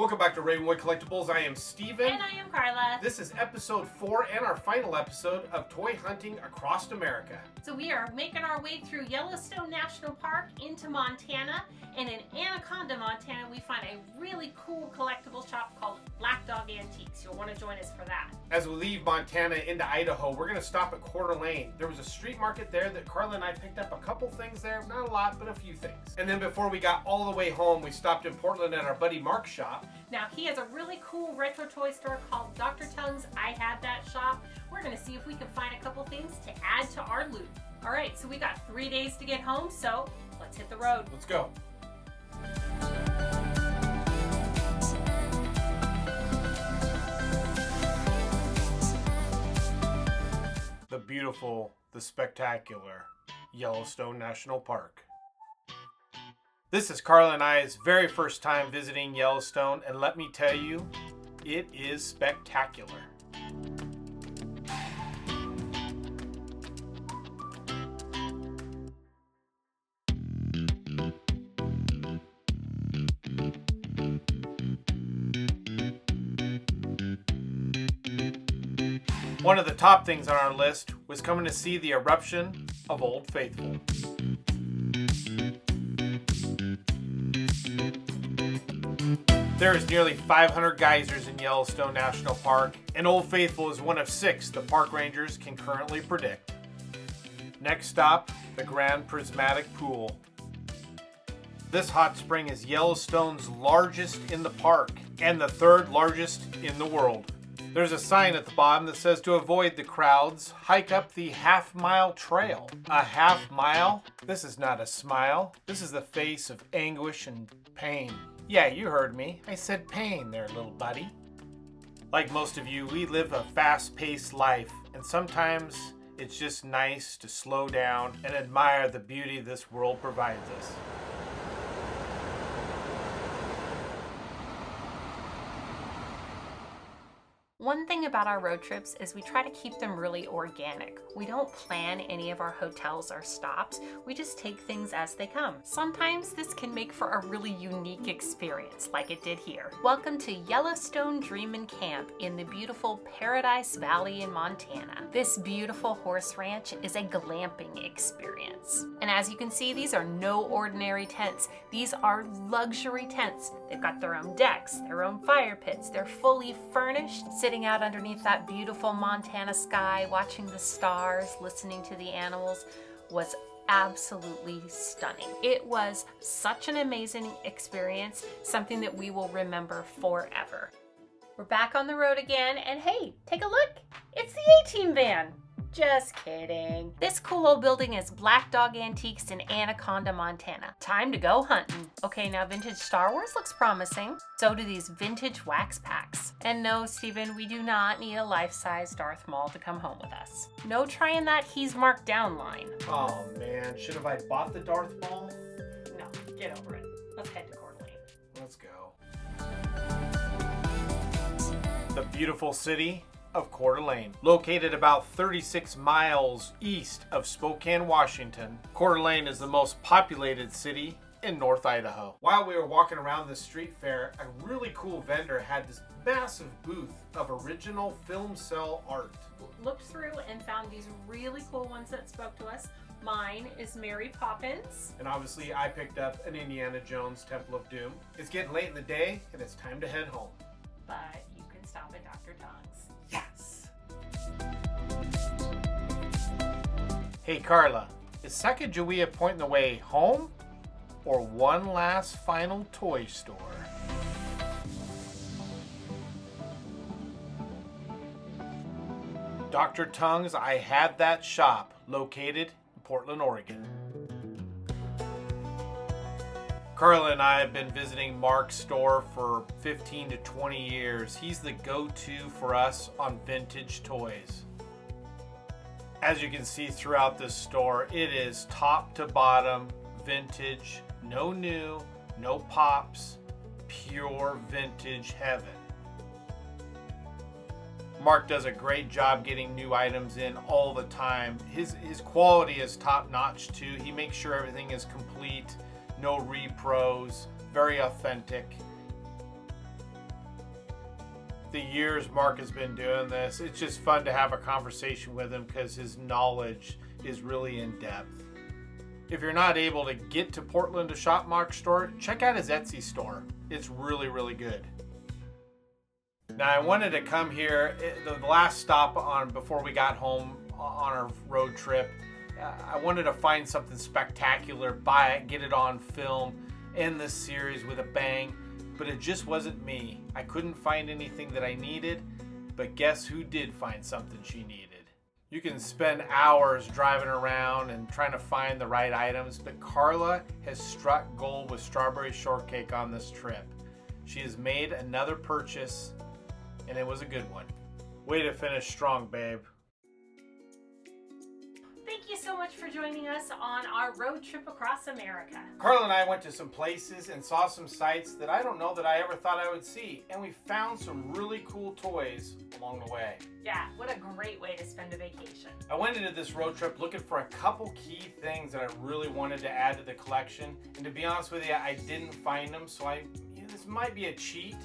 Welcome back to Ravenwood Collectibles. I am Steven. And I am Carla. This is episode 4 and our final episode of Toy Hunting Across America. So we are making our way through Yellowstone National Park into Montana. And in Anaconda, Montana, we find a really cool collectible shop called Black Dog Antiques. You'll want to join us for that. As we leave Montana into Idaho, we're going to stop at Coeur d'Alene. There was a street market there that Carla and I picked up a couple things there. Not a lot, but a few things. And then before we got all the way home, we stopped in Portland at our buddy Mark's shop. Now, he has a really cool retro toy store called Dr. Tung's I Had That Shop. We're going to see if we can find a couple things to add to our loot. All right, so we got 3 days to get home, so let's hit the road. Let's go. The beautiful, the spectacular Yellowstone National Park. This is Carla and I's very first time visiting Yellowstone, and let me tell you, it is spectacular. One of the top things on our list was coming to see the eruption of Old Faithful. There is nearly 500 geysers in Yellowstone National Park, and Old Faithful is one of 6 the park rangers can currently predict. Next stop, the Grand Prismatic Pool. This hot spring is Yellowstone's largest in the park and the 3rd largest in the world. There's a sign at the bottom that says to avoid the crowds, hike up the half-mile trail. A half mile? This is not a smile. This is the face of anguish and pain. Yeah, you heard me. I said pain there, little buddy. Like most of you, we live a fast-paced life, and sometimes it's just nice to slow down and admire the beauty this world provides us. One thing about our road trips is we try to keep them really organic. We don't plan any of our hotels or stops. We just take things as they come. Sometimes this can make for a really unique experience, like it did here. Welcome to Yellowstone Dreamin' Camp in the beautiful Paradise Valley in Montana. This beautiful horse ranch is a glamping experience. And as you can see, these are no ordinary tents. These are luxury tents. They've got their own decks, their own fire pits. They're fully furnished, sitting out underneath that beautiful Montana sky, watching the stars, listening to the animals was absolutely stunning. It was such an amazing experience, something that we will remember forever. We're back on the road again, and hey, take a look. It's the A-Team van. Just kidding. This cool old building is Black Dog Antiques in Anaconda, Montana. Time to go hunting. Okay, now vintage Star Wars looks promising. So do these vintage wax packs. And no, Steven, we do not need a life-size Darth Maul to come home with us. No trying that he's marked down line. Oh man, should have I bought the Darth Maul? No, get over it. Let's head to Coeur d'Alene. Let's go. The beautiful city of Coeur d'Alene. Located about 36 miles east of Spokane, Washington, Coeur d'Alene is the most populated city in North Idaho. While we were walking around the street fair, a really cool vendor had this massive booth of original film cell art. Looked through and found these really cool ones that spoke to us. Mine is Mary Poppins. And obviously I picked up an Indiana Jones Temple of Doom. It's getting late in the day and it's time to head home. But you can stop at Dr. Tung's. Yes! Hey Carla, is Sacagawea pointing the way home or one last final toy store? Dr. Tung's I Had That Shop, located in Portland, Oregon. Carla and I have been visiting Mark's store for 15 to 20 years. He's the go-to for us on vintage toys. As you can see throughout this store, it is top to bottom vintage, no new, no pops, pure vintage heaven. Mark does a great job getting new items in all the time. His quality is top notch too. He makes sure everything is complete, no repros, very authentic. the years Mark has been doing this, it's just fun to have a conversation with him because his knowledge is really in depth. If you're not able to get to Portland to shop Mark's store, check out his Etsy store. It's really, really good. Now I wanted to come here, the last stop on before we got home on our road trip, I wanted to find something spectacular, buy it, get it on film, end this series with a bang, but it just wasn't me. I couldn't find anything that I needed, but guess who did find something she needed? You can spend hours driving around and trying to find the right items, but Carla has struck gold with strawberry shortcake on this trip. She has made another purchase, and it was a good one. Way to finish strong, babe. Thank you so much for joining us on our road trip across America. Carla and I went to some places and saw some sights that I don't know that I ever thought I would see, and we found some really cool toys along the way. Yeah, what a great way to spend a vacation. I went into this road trip looking for a couple key things that I really wanted to add to the collection, and to be honest with you, I didn't find them, so this might be a cheat,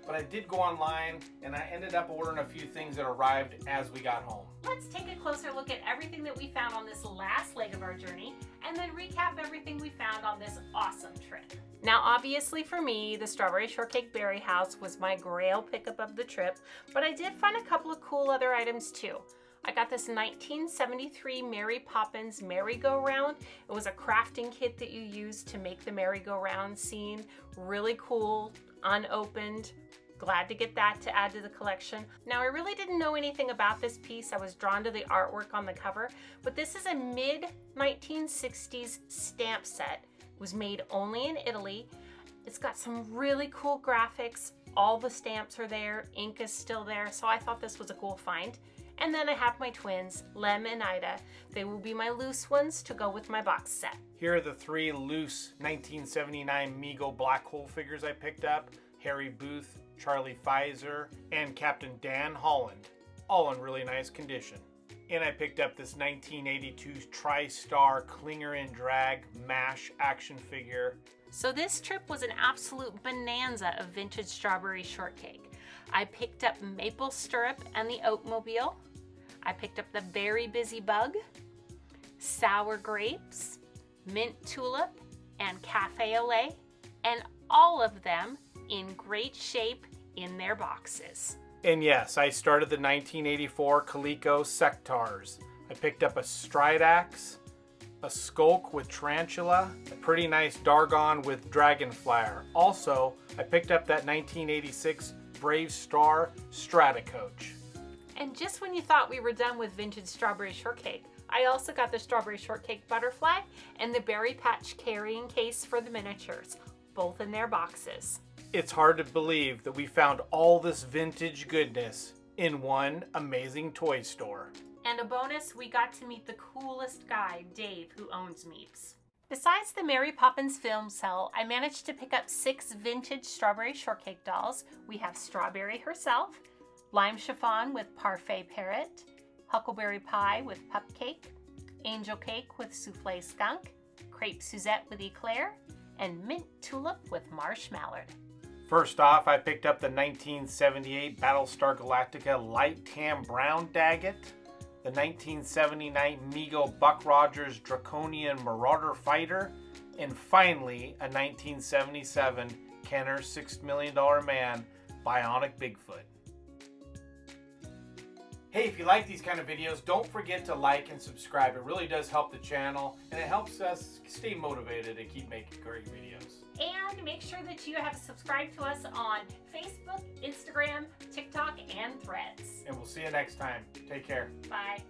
but I did go online and I ended up ordering a few things that arrived as we got home. Let's take a closer look at everything that we found on this last leg of our journey and then recap everything we found on this awesome trip. Now obviously for me, the Strawberry Shortcake Berry House was my grail pickup of the trip, but I did find a couple of cool other items too. I got this 1973 Mary Poppins merry-go-round. It was a crafting kit that you use to make the merry-go-round scene. Really cool, unopened. Glad to get that to add to the collection. Now I really didn't know anything about this piece. I was drawn to the artwork on the cover, but this is a mid-1960s stamp set. It was made only in Italy. It's got some really cool graphics. All the stamps are there, ink is still there, so I thought this was a cool find. And then I have my twins, Lem and Ida. They will be my loose ones to go with my box set. Here are the three loose 1979 Mego black hole figures I picked up. Harry Booth, Charlie Pfizer, and Captain Dan Holland, all in really nice condition. And I picked up this 1982 TriStar Clinger and Drag MASH action figure. So this trip was an absolute bonanza of vintage strawberry shortcake. I picked up Maple Stirrup and the Oatmobile. I picked up the Very Busy Bug, Sour Grapes, Mint Tulip, and Cafe au Lait, and all of them in great shape in their boxes. And yes, I started the 1984 Coleco Sectars. I picked up a Stridax, a Skulk with Tarantula, a pretty nice Dargon with Dragonflyer. Also, I picked up that 1986 Brave Star Stratacoach. And just when you thought we were done with vintage strawberry shortcake, I also got the Strawberry Shortcake Butterfly and the Berry Patch carrying case for the miniatures, both in their boxes. It's hard to believe that we found all this vintage goodness in one amazing toy store. And a bonus, we got to meet the coolest guy, Dave, who owns Meeps. Besides the Mary Poppins film cell, I managed to pick up 6 vintage strawberry shortcake dolls. We have Strawberry herself, Lime Chiffon with Parfait Parrot, Huckleberry Pie with Pupcake, Angel Cake with Soufflé Skunk, Crepe Suzette with Eclair, and Mint Tulip with Marsh Mallard. First off, I picked up the 1978 Battlestar Galactica Light Tan Brown Daggett, the 1979 Mego Buck Rogers Draconian Marauder Fighter, and finally a 1977 Kenner $6 Million Man Bionic Bigfoot. Hey, if you like these kind of videos, don't forget to like and subscribe. It really does help the channel, and it helps us stay motivated to keep making great videos. And make sure that you have subscribed to us on Facebook, Instagram, TikTok, and Threads. And we'll see you next time. Take care. Bye.